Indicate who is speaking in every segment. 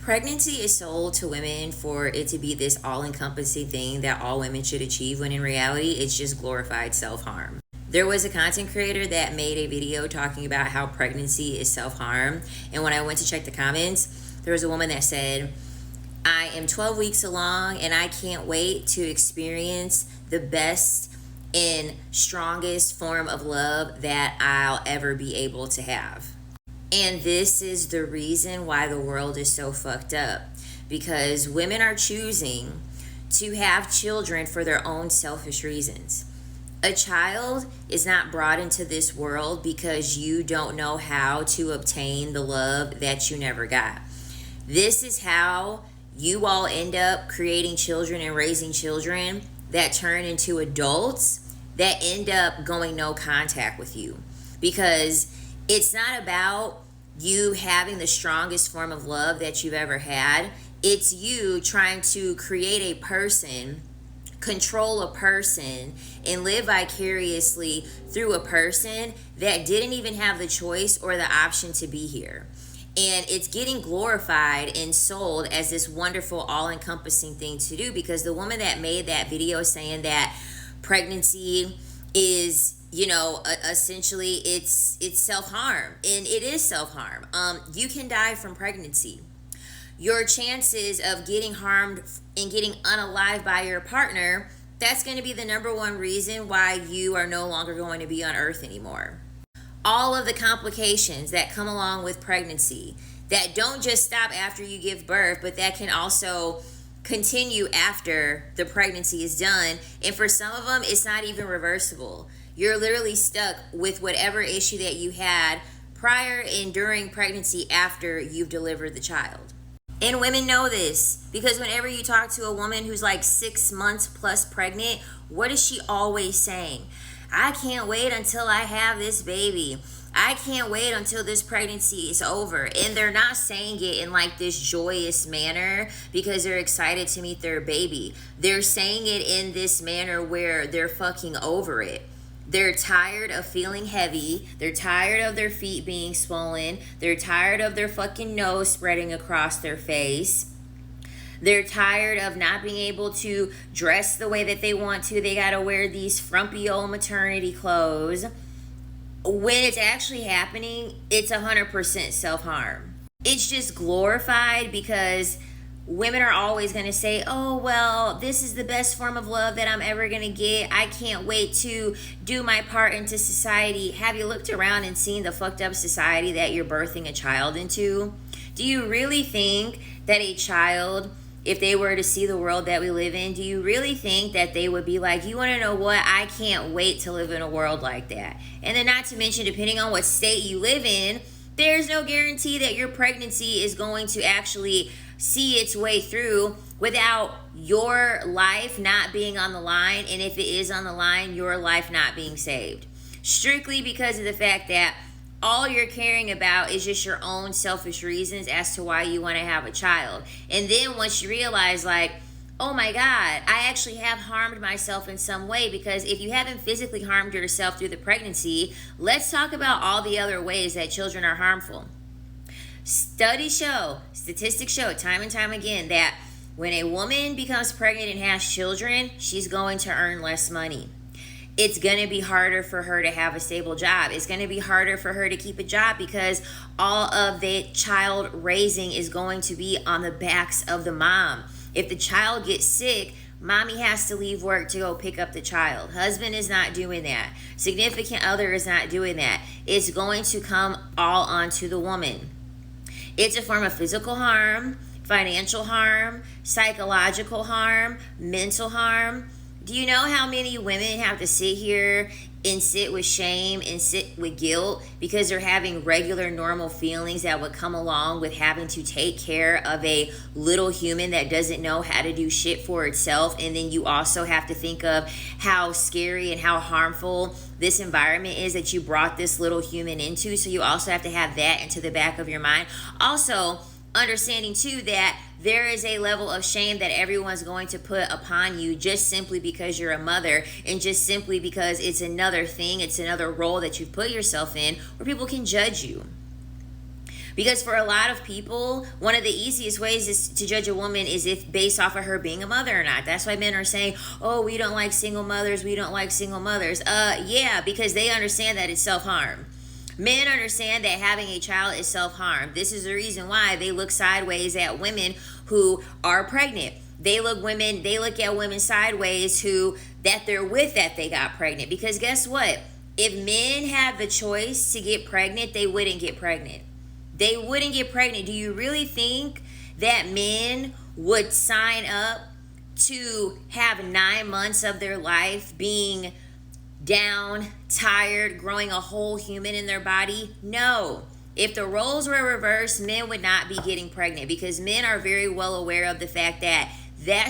Speaker 1: Pregnancy is sold to women for it to be this all encompassing thing that all women should achieve, when in reality, it's just glorified self harm. There was a content creator that made a video talking about how pregnancy is self harm. And when I went to check the comments, there was a woman that said, I am 12 weeks along and I can't wait to experience the best and strongest form of love that I'll ever be able to have. And this is the reason why the world is so fucked up. Because women are choosing to have children for their own selfish reasons. A child is not brought into this world because you don't know how to obtain the love that you never got. This is how you all end up creating children and raising children that turn into adults that end up going no contact with you. Because it's not about you having the strongest form of love that you've ever had. It's you trying to create a person, control a person, and live vicariously through a person that didn't even have the choice or the option to be here. And it's getting glorified and sold as this wonderful, all-encompassing thing to do, because the woman that made that video saying that pregnancy is, essentially it's self-harm, and it is self-harm. You can die from pregnancy. Your chances of getting harmed and getting unalived by your partner, that's going to be the number one reason why you are no longer going to be on earth anymore. All of the complications that come along with pregnancy that don't just stop after you give birth, but that can also continue after the pregnancy is done. And for some of them, it's not even reversible. You're literally stuck with whatever issue that you had prior and during pregnancy after you've delivered the child. And women know this, because whenever you talk to a woman who's like 6 months plus pregnant, what is she always saying? I can't wait until I have this baby. I can't wait until this pregnancy is over. And they're not saying it in like this joyous manner because they're excited to meet their baby. They're saying it in this manner where they're fucking over it. They're tired of feeling heavy. They're tired of their feet being swollen. They're tired of their fucking nose spreading across their face. They're tired of not being able to dress the way that they want to. They gotta wear these frumpy old maternity clothes. When it's actually happening, it's 100% self-harm. It's just glorified because women are always going to say, oh, well, this is the best form of love that I'm ever going to get. I can't wait to do my part into society. Have you looked around and seen the fucked up society that you're birthing a child into? Do you really think that a child, if they were to see the world that we live in, do you really think that they would be like, you want to know what? I can't wait to live in a world like that. And then not to mention, depending on what state you live in, there's no guarantee that your pregnancy is going to actually see its way through without your life not being on the line, and if it is on the line, your life not being saved. Strictly because of the fact that all you're caring about is just your own selfish reasons as to why you want to have a child. And then once you realize, like, oh my God, I actually have harmed myself in some way, because if you haven't physically harmed yourself through the pregnancy, let's talk about all the other ways that children are harmful. Statistics show time and time again that when a woman becomes pregnant and has children, she's going to earn less money. It's going to be harder for her to have a stable job. It's going to be harder for her to keep a job because all of the child raising is going to be on the backs of the mom. If the child gets sick, mommy has to leave work to go pick up the child. Husband is not doing that. Significant other is not doing that. It's going to come all onto the woman. It's a form of physical harm, financial harm, psychological harm, mental harm. Do you know how many women have to sit here and sit with shame and sit with guilt because they're having regular, normal feelings that would come along with having to take care of a little human that doesn't know how to do shit for itself? And then you also have to think of how scary and how harmful this environment is that you brought this little human into. So you also have to have that into the back of your mind. Also, understanding too that there is a level of shame that everyone's going to put upon you just simply because you're a mother, and just simply because it's another thing, it's another role that you've put yourself in where people can judge you. Because for a lot of people, one of the easiest ways is to judge a woman is if based off of her being a mother or not. That's why men are saying, oh, we don't like single mothers, we don't like single mothers. Yeah, because they understand that it's self-harm. Men understand that having a child is self-harm. This is the reason why they look sideways at women who are pregnant. They look at women sideways that they're with that they got pregnant. Because guess what? If men had the choice to get pregnant, they wouldn't get pregnant. They wouldn't get pregnant. Do you really think that men would sign up to have 9 months of their life being down, tired, growing a whole human in their body? No. If the roles were reversed, men would not be getting pregnant, because men are very well aware of the fact that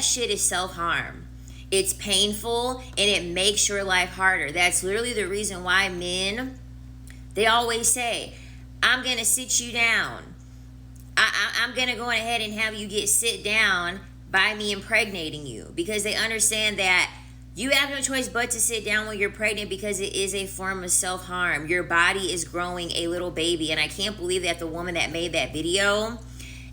Speaker 1: shit is self-harm. It's painful and it makes your life harder. That's literally the reason why men, they always say, I'm going to sit you down. I'm going to go ahead and have you get sit down by me impregnating you, because they understand that you have no choice but to sit down when you're pregnant, because it is a form of self-harm. Your body is growing a little baby. And I can't believe that the woman that made that video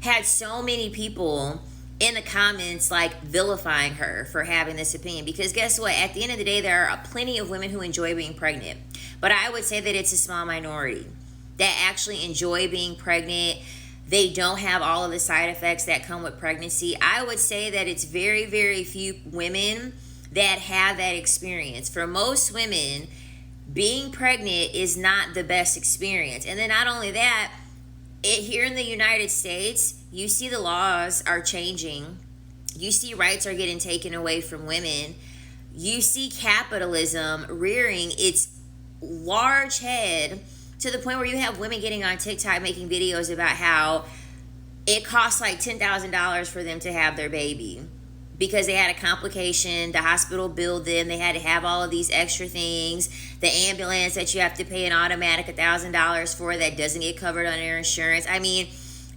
Speaker 1: had so many people in the comments like vilifying her for having this opinion. Because guess what? At the end of the day, there are plenty of women who enjoy being pregnant. But I would say that it's a small minority that actually enjoy being pregnant. They don't have all of the side effects that come with pregnancy. I would say that it's very, very few women that have that experience. For most women, being pregnant is not the best experience. And then not only that, here in the United States, you see the laws are changing. You see rights are getting taken away from women. You see capitalism rearing its large head to the point where you have women getting on TikTok making videos about how it costs like $10,000 for them to have their baby because they had a complication. The hospital billed them. They had to have all of these extra things. The ambulance that you have to pay an automatic $1,000 for that doesn't get covered under insurance. I mean,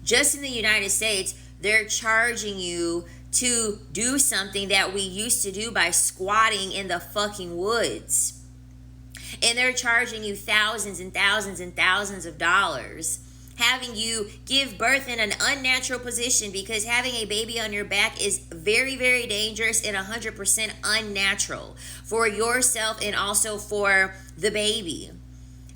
Speaker 1: just in the United States, they're charging you to do something that we used to do by squatting in the fucking woods. And they're charging you thousands and thousands and thousands of dollars, having you give birth in an unnatural position, because having a baby on your back is very, very dangerous and 100% unnatural for yourself and also for the baby.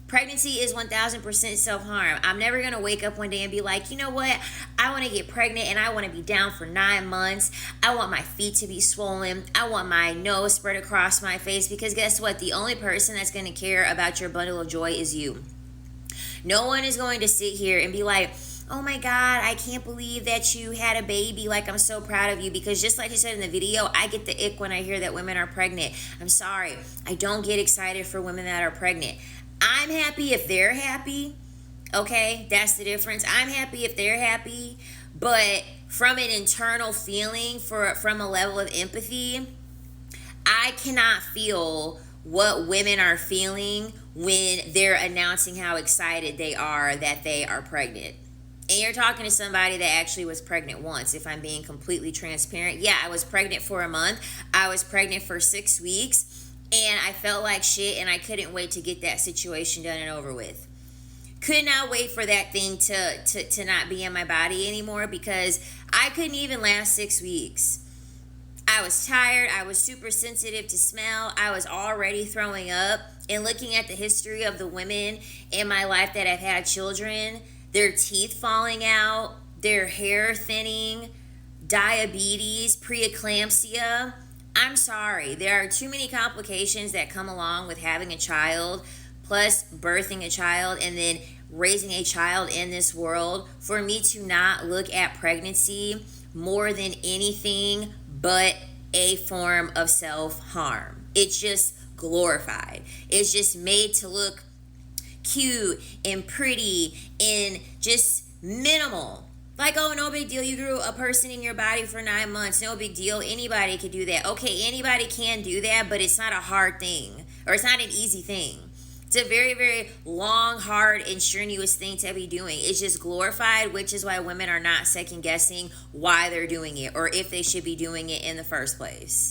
Speaker 1: Pregnancy is 1,000% self-harm. I'm never going to wake up one day and be like, you know what? I want to get pregnant and I want to be down for 9 months. I want my feet to be swollen. I want my nose spread across my face, because guess what? The only person that's going to care about your bundle of joy is you. No one is going to sit here and be like, oh my God, I can't believe that you had a baby. Like, I'm so proud of you. Because just like you said in the video, I get the ick when I hear that women are pregnant. I'm sorry. I don't get excited for women that are pregnant. I'm happy if they're happy. Okay, that's the difference. I'm happy if they're happy. But from an internal feeling, from a level of empathy, I cannot feel what women are feeling when they're announcing how excited they are that they are pregnant. And you're talking to somebody that actually was pregnant once, if I'm being completely transparent. Yeah, I was pregnant for a month. I was pregnant for 6 weeks. And I felt like shit, and I couldn't wait to get that situation done and over with. Could not wait for that thing to not be in my body anymore, because I couldn't even last 6 weeks. I was tired. I was super sensitive to smell. I was already throwing up. And looking at the history of the women in my life that have had children, their teeth falling out, their hair thinning, diabetes, preeclampsia. I'm sorry. There are too many complications that come along with having a child, plus birthing a child and then raising a child in this world, for me to not look at pregnancy more than anything but a form of self-harm. It's just glorified. It's just made to look cute and pretty and just minimal. Like, oh, no big deal. You grew a person in your body for 9 months. No big deal. Anybody could do that. Okay, anybody can do that, but it's not a hard thing, or it's not an easy thing. It's a very, very long, hard, and strenuous thing to be doing. It's just glorified, which is why women are not second guessing why they're doing it or if they should be doing it in the first place.